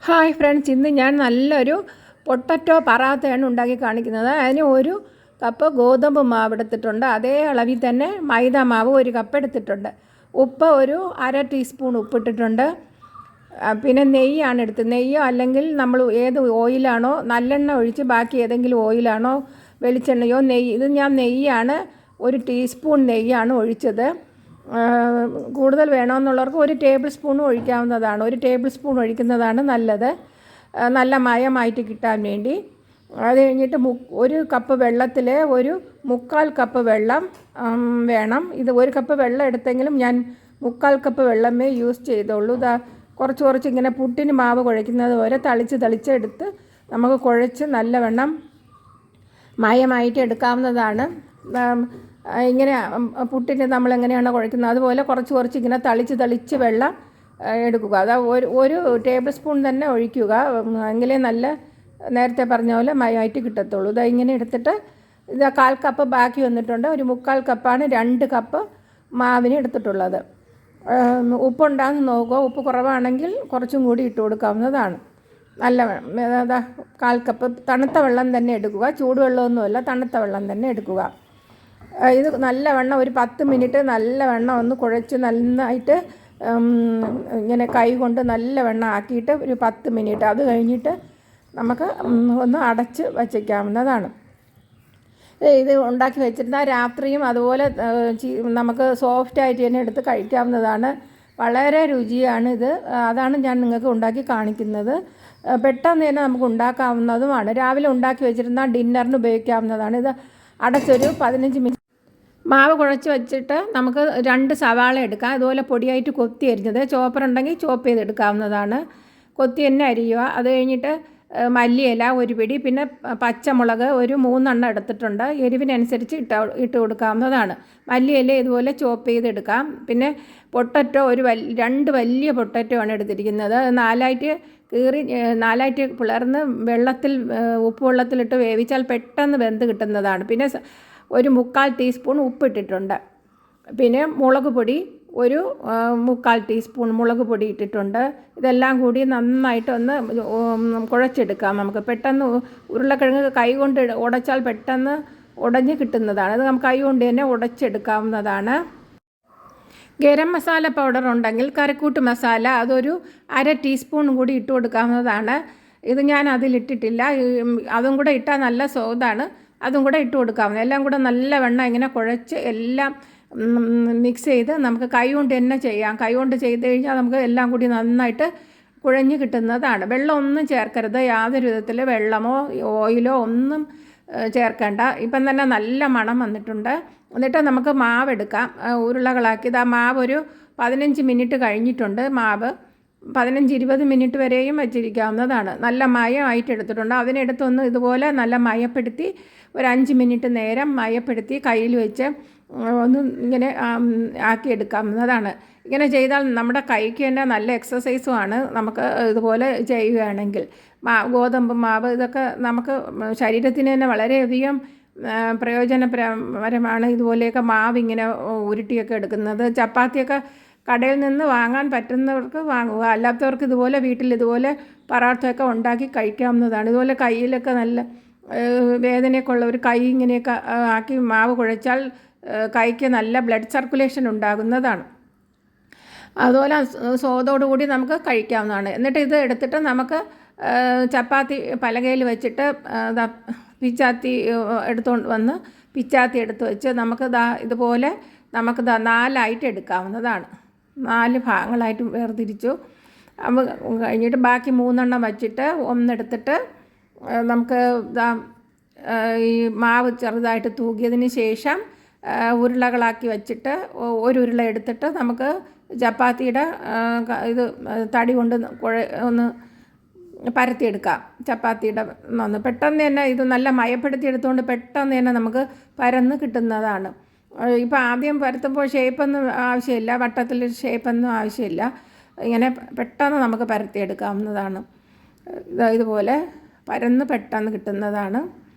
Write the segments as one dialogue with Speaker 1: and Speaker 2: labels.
Speaker 1: Hi friends, ഇന്ന് ഞാൻ നല്ലൊരു പൊട്ടറ്റോ പറാത്തയാണ് ഉണ്ടാക്കി കാണിക്കുന്നത്. അതിന് ഒരു കപ്പ് ഗോതമ്പ് മാവ് എടുത്തിട്ടുണ്ട്. അതേ അളവിൽ തന്നെ മൈദ മാവ് ഒരു കപ്പ് എടുത്തിട്ടുണ്ട്. ഉപ്പ് ഒരു അര ടീസ്പൂൺ ഉപ്പിട്ടിട്ടുണ്ട്. പിന്നെ നെയ്യാണ് എടുത്തത്. നെയ്യോ അല്ലെങ്കിൽ നമ്മൾ ഏത് ഓയിലാണോ, നല്ലെണ്ണ ഒഴിച്ച് ബാക്കി ഏതെങ്കിലും ഓയിലാണോ, വെളിച്ചെണ്ണയോ ഇത് ഞാൻ നെയ്യാണ്, ഒരു ടീസ്പൂൺ നെയ്യാണ് ഒഴിച്ചത്. കൂടുതൽ വേണമെന്നുള്ളവർക്ക് ഒരു ടേബിൾ സ്പൂണും ഒഴിക്കാവുന്നതാണ്. ഒരു ടേബിൾ സ്പൂൺ ഒഴിക്കുന്നതാണ് നല്ലത്, നല്ല മയമായിട്ട് കിട്ടാൻ വേണ്ടി. അത് കഴിഞ്ഞിട്ട് ഒരു കപ്പ് വെള്ളത്തിൽ ഒരു 1/4 കപ്പ് വെള്ളം വേണം. ഇത് ഒരു കപ്പ് വെള്ളം എടുത്തെങ്കിലും ഞാൻ 1/4 കപ്പ് വെള്ളമേ യൂസ് ചെയ്തുള്ളൂ. കുറച്ച് കുറച്ച് ഇങ്ങനെ പുട്ടിന് മാവ് കുഴയ്ക്കുന്നത് പോലെ തളിച്ചെടുത്ത് നമുക്ക് കുഴച്ച് നല്ലവണ്ണം മയമായിട്ട് എടുക്കാവുന്നതാണ്. ഇങ്ങനെ പുട്ടിന് നമ്മളെങ്ങനെയാണോ കുഴയ്ക്കുന്നത് അതുപോലെ കുറച്ച് ഇങ്ങനെ തളിച്ച് വെള്ളം എടുക്കുക. അത് ഒരു ടേബിൾ സ്പൂൺ തന്നെ ഒഴിക്കുക. എങ്കിലേ നല്ല നേരത്തെ പറഞ്ഞ പോലെ മയമായിട്ട് കിട്ടത്തുള്ളൂ. ഇങ്ങനെ എടുത്തിട്ട് 1/4 കപ്പ് ബാക്കി വന്നിട്ടുണ്ട്. ഒരു 1/4 കപ്പാണ് 2 കപ്പ് മാവിന് എടുത്തിട്ടുള്ളത്. ഉപ്പുണ്ടാകുന്ന നോക്കുക. ഉപ്പ് കുറവാണെങ്കിൽ കുറച്ചും കൂടി ഇട്ട് കൊടുക്കാവുന്നതാണ്. നല്ല 1/4 കപ്പ് തണുത്ത വെള്ളം തന്നെ എടുക്കുക. ചൂടുവെള്ളമൊന്നുമല്ല, തണുത്ത വെള്ളം തന്നെ എടുക്കുക. ഇത് നല്ലവണ്ണം ഒരു 10 മിനിറ്റ് നല്ലവണ്ണം ഒന്ന് കുഴച്ച് നന്നായിട്ട് ഇങ്ങനെ കൈ കൊണ്ട് നല്ലവണ്ണം ആക്കിയിട്ട് ഒരു 10 മിനിറ്റ്, അത് കഴിഞ്ഞിട്ട് നമുക്ക് ഒന്ന് അടച്ച് വച്ചേക്കാവുന്നതാണ്. ഇത് ഉണ്ടാക്കി വെച്ചിരുന്നാൽ രാത്രിയും അതുപോലെ നമുക്ക് സോഫ്റ്റായിട്ട് തന്നെ എടുത്ത് കഴിക്കാവുന്നതാണ്. വളരെ രുചിയാണ് ഇത്. അതാണ് ഞാൻ നിങ്ങൾക്ക് ഉണ്ടാക്കി കാണിക്കുന്നത്. പെട്ടെന്ന് തന്നെ നമുക്ക് ഉണ്ടാക്കാവുന്നതുമാണ്. രാവിലെ ഉണ്ടാക്കി വെച്ചിരുന്നാൽ ഡിന്നറിന് ഉപയോഗിക്കാവുന്നതാണ്. ഇത് അടച്ചൊരു 15 മിനിറ്റ് മാവ് കുഴച്ച് വെച്ചിട്ട് നമുക്ക് 2 സവാള എടുക്കാം. അതുപോലെ പൊടിയായിട്ട് കൊത്തി അരിഞ്ഞത്, ചോപ്പർ ഉണ്ടെങ്കിൽ ചോപ്പ് ചെയ്തെടുക്കാവുന്നതാണ്. കൊത്തി തന്നെ അരിയുക. അത് കഴിഞ്ഞിട്ട് മല്ലിയില ഒരു പിടി, പിന്നെ പച്ചമുളക് ഒരു 3 എണ്ണം എടുത്തിട്ടുണ്ട്. എരിവിനനുസരിച്ച് ഇട്ട് കൊടുക്കാവുന്നതാണ്. മല്ലിയില ഇതുപോലെ ചോപ്പ് ചെയ്തെടുക്കാം. പിന്നെ പൊട്ടറ്റോ 2 വലിയ പൊട്ടറ്റോ ആണ് എടുത്തിരിക്കുന്നത്. 4ആയിട്ട് പിളർന്ന് ഉപ്പ് വെള്ളത്തിലിട്ട് വേവിച്ചാൽ പെട്ടെന്ന് വെന്ത് കിട്ടുന്നതാണ്. പിന്നെ ഒരു 1/4 ടീസ്പൂൺ ഉപ്പിട്ടിട്ടുണ്ട്. പിന്നെ മുളക് പൊടി ഒരു 1/4 ടീസ്പൂൺ മുളക് പൊടി ഇട്ടിട്ടുണ്ട്. ഇതെല്ലാം കൂടി നന്നായിട്ട് ഒന്ന് കുഴച്ചെടുക്കാം. നമുക്ക് പെട്ടെന്ന് ഉരുളക്കിഴങ്ങ് കൈ കൊണ്ട് ഉടച്ചാൽ പെട്ടെന്ന് ഉടഞ്ഞ് കിട്ടുന്നതാണ്. അത് നമുക്ക് കൈ കൊണ്ട് തന്നെ ഉടച്ചെടുക്കാവുന്നതാണ്. ഗരം മസാല പൗഡർ ഉണ്ടെങ്കിൽ കറിക്കൂട്ട് മസാല അതൊരു അര ടീസ്പൂൺ കൂടി ഇട്ട് കൊടുക്കാവുന്നതാണ്. ഇത് ഞാൻ അതിലിട്ടിട്ടില്ല. അതും കൂടെ ഇട്ടാൽ നല്ല സ്വാദാണ്. അതും കൂടെ ഇട്ട് കൊടുക്കാവുന്നത്. എല്ലാം കൂടെ നല്ലവണ്ണം ഇങ്ങനെ കുഴച്ച് എല്ലാം മിക്സ് ചെയ്ത് നമുക്ക് കൈ കൊണ്ട് തന്നെ ചെയ്യാം. കൈ കൊണ്ട് ചെയ്ത് കഴിഞ്ഞാൽ നമുക്ക് എല്ലാം കൂടി നന്നായിട്ട് കുഴഞ്ഞ് കിട്ടുന്നതാണ്. വെള്ളമൊന്നും ചേർക്കരുത്. യാതൊരു വിധത്തിൽ വെള്ളമോ ഓയിലോ ഒന്നും ചേർക്കേണ്ട. ഇപ്പം തന്നെ നല്ല മണം വന്നിട്ടുണ്ട്. എന്നിട്ട് നമുക്ക് മാവ് എടുക്കാം. ഉരുളകളാക്കി മാവ് ഒരു 15 മിനിറ്റ് കഴിഞ്ഞിട്ടുണ്ട്. മാവ് 15-20 മിനിറ്റ് വരെയും വെച്ചിരിക്കാവുന്നതാണ്. നല്ല മയമായിട്ട് എടുത്തിട്ടുണ്ട്. അതിനെടുത്തൊന്ന് ഇതുപോലെ നല്ല മയപ്പെടുത്തി ഒരു 5 മിനിറ്റ് നേരം മയപ്പെടുത്തി കയ്യിൽ വെച്ച് ഒന്ന് ഇങ്ങനെ ആക്കിയെടുക്കാവുന്നതാണ്. ഇങ്ങനെ ചെയ്താൽ നമ്മുടെ കൈക്ക് തന്നെ നല്ല എക്സസൈസുമാണ്. നമുക്ക് ഇതുപോലെ ചെയ്യുകയാണെങ്കിൽ ഗോതമ്പ് മാവ് ഇതൊക്കെ നമുക്ക് ശരീരത്തിന് തന്നെ വളരെയധികം പ്രയോജനപരമാണ്. ഇതുപോലെയൊക്കെ മാവ് ഇങ്ങനെ ഉരുട്ടിയൊക്കെ എടുക്കുന്നത്. ചപ്പാത്തിയൊക്കെ കടയിൽ നിന്ന് വാങ്ങാൻ പറ്റുന്നവർക്ക് വാങ്ങുക. അല്ലാത്തവർക്ക് ഇതുപോലെ വീട്ടിൽ ഇതുപോലെ പറാട്ടയൊക്കെ ഉണ്ടാക്കി കഴിക്കാവുന്നതാണ്. ഇതുപോലെ കയ്യിലൊക്കെ നല്ല വേദനയൊക്കെ ഉള്ളവർ കൈ ഇങ്ങനെയൊക്കെ ആക്കി മാവ് കുഴച്ചാൽ കൈക്ക് നല്ല ബ്ലഡ് സർക്കുലേഷൻ ഉണ്ടാകുന്നതാണ്. അതുപോലെ സ്വാദോടുകൂടി നമുക്ക് കഴിക്കാവുന്നതാണ്. എന്നിട്ട് ഇത് എടുത്തിട്ട് നമുക്ക് ചപ്പാത്തി പലകയിൽ വെച്ചിട്ട് പിച്ചാത്തി എടുത്തുകൊണ്ട് വന്ന് പിച്ചാത്തി എടുത്ത് വെച്ച് നമുക്ക് ഇതുപോലെ നമുക്ക് 4ആയിട്ട് എടുക്കാവുന്നതാണ്. 4 ഭാഗങ്ങളായിട്ട് വേർതിരിച്ചു. കഴിഞ്ഞിട്ട് ബാക്കി 3 എണ്ണം വച്ചിട്ട് ഒന്നെടുത്തിട്ട് നമുക്ക് ഈ മാവ് ചെറുതായിട്ട് തൂകിയതിന് ശേഷം ഉരുളകളാക്കി വച്ചിട്ട് ഒരു ഉരുള എടുത്തിട്ട് നമുക്ക് ചപ്പാത്തിയുടെ ഇത് തടി കൊണ്ട് ഒന്ന് പരത്തിയെടുക്കാം. ചപ്പാത്തിയുടെ പെട്ടെന്ന് തന്നെ ഇത് നല്ല മയപ്പെടുത്തി എടുത്തുകൊണ്ട് പെട്ടെന്ന് തന്നെ നമുക്ക് പരന്ന് കിട്ടുന്നതാണ്. ഇപ്പോൾ ആദ്യം പരത്തുമ്പോൾ ഷേപ്പൊന്നും ആവശ്യമില്ല, വട്ടത്തിൽ ഷേപ്പൊന്നും ആവശ്യമില്ല. ഇങ്ങനെ പെട്ടെന്ന് നമുക്ക് പരത്തിയെടുക്കാവുന്നതാണ്. ഇതുപോലെ പരന്ന് പെട്ടെന്ന് കിട്ടുന്നതാണ്.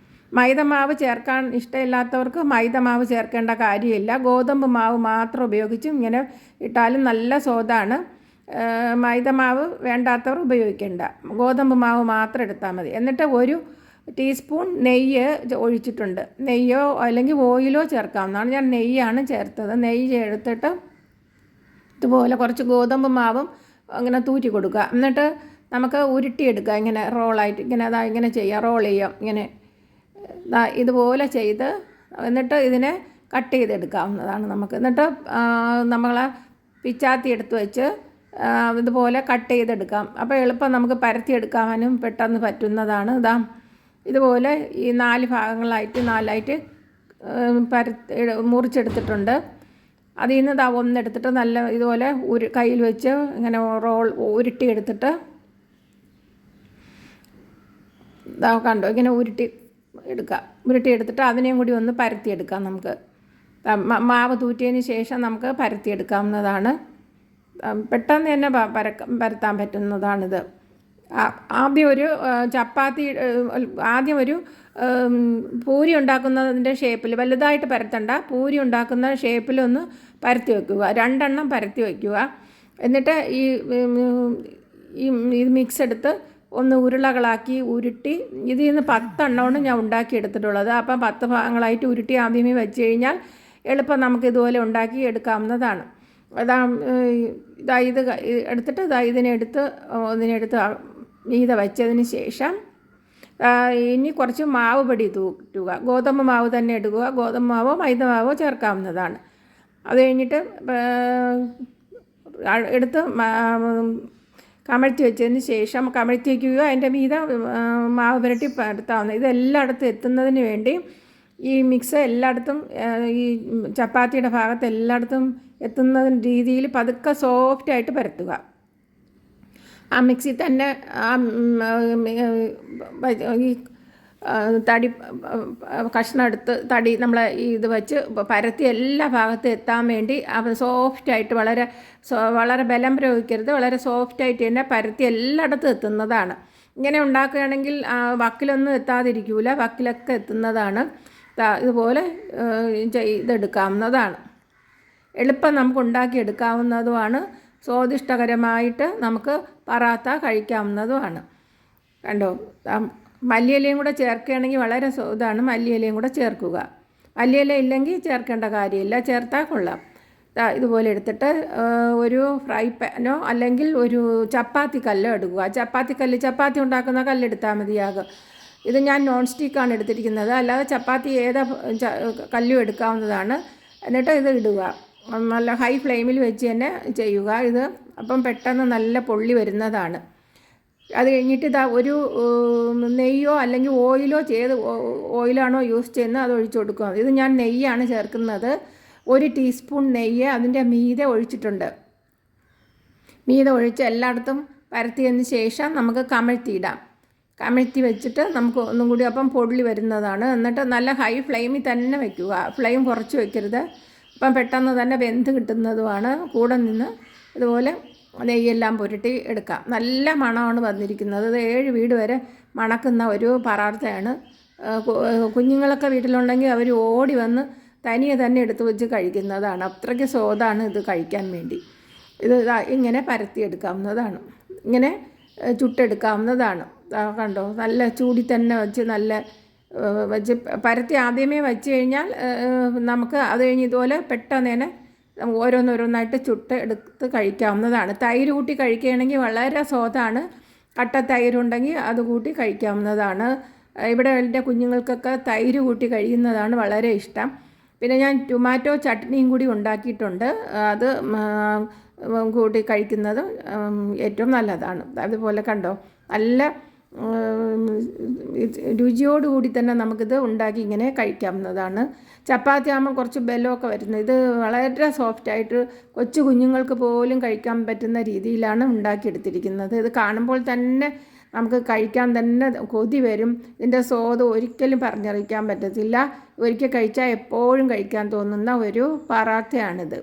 Speaker 1: മൈദമാവ് ചേർക്കാൻ ഇഷ്ടമില്ലാത്തവർക്ക് മൈദമാവ് ചേർക്കേണ്ട കാര്യമില്ല. ഗോതമ്പ് മാവ് മാത്രം ഉപയോഗിച്ചും ഇങ്ങനെ ഇട്ടാലും നല്ല സ്വാദാണ്. മൈദമാവ് വേണ്ടാത്തവർ ഉപയോഗിക്കേണ്ട, ഗോതമ്പ് മാവ് മാത്രം എടുത്താൽ മതി. എന്നിട്ട് 1 ടീസ്പൂൺ നെയ്യ് ഒഴിച്ചിട്ടുണ്ട്. നെയ്യോ അല്ലെങ്കിൽ ഓയിലോ ചേർക്കാവുന്നതാണ്. ഞാൻ നെയ്യാണ് ചേർത്തത്. നെയ്യ് എടുത്തിട്ട് ഇതുപോലെ കുറച്ച് ഗോതമ്പ് മാവും അങ്ങനെ തൂറ്റി കൊടുക്കുക. എന്നിട്ട് നമുക്ക് ഉരുട്ടിയെടുക്കുക. ഇങ്ങനെ റോളായിട്ട് ഇങ്ങനെ ചെയ്യുക, റോൾ ചെയ്യാം. ഇങ്ങനെ ഇതുപോലെ ചെയ്ത് എന്നിട്ട് ഇതിനെ കട്ട് ചെയ്തെടുക്കാവുന്നതാണ് നമുക്ക്. എന്നിട്ട് നമ്മൾ പിച്ചാത്തി എടുത്ത് വെച്ച് ഇതുപോലെ കട്ട് ചെയ്തെടുക്കാം. അപ്പോൾ എളുപ്പം നമുക്ക് പരത്തിയെടുക്കാനും പെട്ടെന്ന് പറ്റുന്നതാണ്. ഇതുപോലെ ഈ 4 ഭാഗങ്ങളായിട്ട് 4ആയിട്ട് മുറിച്ചെടുത്തിട്ടുണ്ട്. അതിൽ നിന്ന് ഒന്നെടുത്തിട്ട് നല്ല ഇതുപോലെ കയ്യിൽ വെച്ച് ഇങ്ങനെ റോൾ ഉരുട്ടിയെടുത്തിട്ട് കണ്ടോ, ഇങ്ങനെ ഉരുട്ടിയെടുത്തിട്ട് അതിനെയും കൂടി ഒന്ന് പരത്തിയെടുക്കാം. നമുക്ക് മാവ് തൂറ്റിയതിന് ശേഷം നമുക്ക് പരത്തിയെടുക്കാവുന്നതാണ്. പെട്ടെന്ന് തന്നെ പരത്താൻ പറ്റുന്നതാണിത്. ആദ്യം ഒരു പൂരി ഉണ്ടാക്കുന്നതിൻ്റെ ഷേപ്പിൽ വലുതായിട്ട് പരത്തണ്ട, പൂരി ഉണ്ടാക്കുന്ന ഷേപ്പിലൊന്ന് പരത്തി വയ്ക്കുക. 2 എണ്ണം പരത്തി വയ്ക്കുക. എന്നിട്ട് ഈ മിക്സ് എടുത്ത് ഒന്ന് ഉരുളകളാക്കി ഉരുട്ടി, ഇതിൽ നിന്ന് 10 എണ്ണമാണ് ഞാൻ ഉണ്ടാക്കിയെടുത്തിട്ടുള്ളത്. അപ്പം 10 ഭാഗങ്ങളായിട്ട് ഉരുട്ടി ആദ്യമേ വെച്ച് കഴിഞ്ഞാൽ എളുപ്പം നമുക്ക് ഇതുപോലെ ഉണ്ടാക്കി എടുക്കാവുന്നതാണ്. ഇത് എടുത്തിട്ട് ഇതിനെടുത്ത് മീതെ വെച്ചതിന് ശേഷം ഇനി കുറച്ച് മാവ് പൊടി തൂറ്റുക. ഗോതമ്പ് മാവ് തന്നെ എടുക്കുക. ഗോതമ്പ് മാവോ മൈദ മാവോ ചേർക്കാവുന്നതാണ്. അത് കഴിഞ്ഞിട്ട് എടുത്ത് കമഴ്ത്തി വെച്ചതിന് ശേഷം കമഴ്ത്തി വയ്ക്കുക. അതിൻ്റെ മീതെ മാവ് പുരട്ടി പരത്താവുന്നത്. ഇതെല്ലായിടത്തും എത്തുന്നതിന് വേണ്ടി ഈ മിക്സ് എല്ലായിടത്തും ഈ ചപ്പാത്തിയുടെ ഭാഗത്ത് എല്ലായിടത്തും എത്തുന്ന രീതിയിൽ പതുക്കെ സോഫ്റ്റായിട്ട് പരത്തുക. ആ മിക്സി തന്നെ ഈ തടി കഷ്ണം എടുത്ത് നമ്മൾ ഇത് വെച്ച് പരത്തി എല്ലാ ഭാഗത്തും എത്താൻ വേണ്ടി സോഫ്റ്റായിട്ട് വളരെ ബലം പ്രയോഗിക്കരുത്, വളരെ സോഫ്റ്റായിട്ട് തന്നെ പരത്തി എല്ലായിടത്തും എത്തുന്നതാണ്. ഇങ്ങനെ ഉണ്ടാക്കുകയാണെങ്കിൽ വക്കിലൊന്നും എത്താതിരിക്കില്ല, വക്കിലൊക്കെ എത്തുന്നതാണ്. ഇതുപോലെ ഇതെടുക്കാവുന്നതാണ്. എളുപ്പം നമുക്ക് ഉണ്ടാക്കിയെടുക്കാവുന്നതുമാണ്. സ്വാദിഷ്ടകരമായിട്ട് നമുക്ക് പറാത്ത കഴിക്കാവുന്നതുമാണ്. കണ്ടോ, മല്ലിയിലയും കൂടെ ചേർക്കുകയാണെങ്കിൽ വളരെ ഇതാണ്. മല്ലിയിലയും കൂടെ ചേർക്കുക. മല്ലിയില ഇല്ലെങ്കിൽ ചേർക്കേണ്ട കാര്യമില്ല, ചേർത്താൽ കൊള്ളാം. ഇതുപോലെ എടുത്തിട്ട് ഒരു ഫ്രൈ പാനോ അല്ലെങ്കിൽ ഒരു ചപ്പാത്തി കല്ലോ എടുക്കുക. ചപ്പാത്തി ഉണ്ടാക്കുന്ന കല്ലെടുത്താൽ മതിയാകും. ഇത് ഞാൻ നോൺ സ്റ്റിക്കാണ് എടുത്തിരിക്കുന്നത്, അല്ലാതെ ചപ്പാത്തി കല്ലും എടുക്കാവുന്നതാണ്. എന്നിട്ട് ഇത് ഇടുക. നല്ല ഹൈ ഫ്ലെയിമിൽ വെച്ച് തന്നെ ചെയ്യുക. ഇത് അപ്പം പെട്ടെന്ന് നല്ല പൊള്ളി വരുന്നതാണ്. അത് കഴിഞ്ഞിട്ട് ഒരു നെയ്യോ അല്ലെങ്കിൽ ഓയിലാണോ യൂസ് ചെയ്യുന്നത് അത് ഒഴിച്ചു കൊടുക്കുക. ഇത് ഞാൻ നെയ്യാണ് ചേർക്കുന്നത്. 1 ടീസ്പൂൺ നെയ്യ് അതിൻ്റെ മീതെ ഒഴിച്ചിട്ടുണ്ട്. മീതെ ഒഴിച്ച് എല്ലായിടത്തും പരത്തിയതിന് ശേഷം നമുക്ക് കമഴ്ത്തി വെച്ചിട്ട് നമുക്ക് ഒന്നും കൂടി അപ്പം പൊള്ളി വരുന്നതാണ്. എന്നിട്ട് നല്ല ഹൈ ഫ്ലെയിമിൽ തന്നെ വയ്ക്കുക. ഫ്ലെയിം കുറച്ച് വയ്ക്കരുത്. അപ്പം പെട്ടെന്ന് തന്നെ വെന്ത് കിട്ടുന്നതുമാണ്. കൂടെ നിന്ന് ഇതുപോലെ നെയ്യെല്ലാം പുരട്ടി എടുക്കാം. നല്ല മണമാണ് വന്നിരിക്കുന്നത്. 7 വീട് വരെ മണക്കുന്ന ഒരു പറാത്തയാണ്. കുഞ്ഞുങ്ങളൊക്കെ വീട്ടിലുണ്ടെങ്കിൽ അവർ ഓടി വന്ന് തനിയെ തന്നെ എടുത്ത് വെച്ച് കഴിക്കുന്നതാണ്. അത്രയ്ക്ക് സ്വാദാണ് ഇത് കഴിക്കാൻ വേണ്ടി. ഇത് ഇങ്ങനെ പരത്തിയെടുക്കാവുന്നതാണ്, ഇങ്ങനെ ചുട്ടെടുക്കാവുന്നതാണ്. കണ്ടോ, നല്ല ചൂടി തന്നെ വെച്ച് പരത്തി ആദ്യമേ വെച്ച് കഴിഞ്ഞാൽ നമുക്ക് അത് കഴിഞ്ഞ് ഇതുപോലെ പെട്ടെന്ന് തന്നെ ഓരോന്നോരോന്നായിട്ട് ചുട്ട് എടുത്ത് കഴിക്കാവുന്നതാണ്. തൈര് കൂട്ടി കഴിക്കുകയാണെങ്കിൽ വളരെ സ്വാദാണ്. കട്ട തൈരുണ്ടെങ്കിൽ അത് കൂട്ടി കഴിക്കാവുന്നതാണ്. ഇവിടെ എൻ്റെ കുഞ്ഞുങ്ങൾക്കൊക്കെ തൈര് കൂട്ടി കഴിക്കുന്നതാണ് വളരെ ഇഷ്ടം. പിന്നെ ഞാൻ ടൊമാറ്റോ ചട്നിയും കൂടി ഉണ്ടാക്കിയിട്ടുണ്ട്. അത് കൂട്ടി കഴിക്കുന്നത് ഏറ്റവും നല്ലതാണ്. അതുപോലെ കണ്ടോ, നല്ല രുചിയോടുകൂടി തന്നെ നമുക്കിത് ഉണ്ടാക്കി ഇങ്ങനെ കഴിക്കാവുന്നതാണ്. ചപ്പാത്തി ആകുമ്പോൾ കുറച്ച് ബലമൊക്കെ വരുന്നത്. ഇത് വളരെ സോഫ്റ്റായിട്ട് കൊച്ചു കുഞ്ഞുങ്ങൾക്ക് പോലും കഴിക്കാൻ പറ്റുന്ന രീതിയിലാണ് ഉണ്ടാക്കിയെടുത്തിരിക്കുന്നത്. ഇത് കാണുമ്പോൾ തന്നെ നമുക്ക് കഴിക്കാൻ തന്നെ കൊതി വരും. ഇതിൻ്റെ സ്വാദ് ഒരിക്കലും പറഞ്ഞറിയിക്കാൻ പറ്റത്തില്ല. ഒരിക്കൽ കഴിച്ചാൽ എപ്പോഴും കഴിക്കാൻ തോന്നുന്ന ഒരു പറാത്തയാണിത്.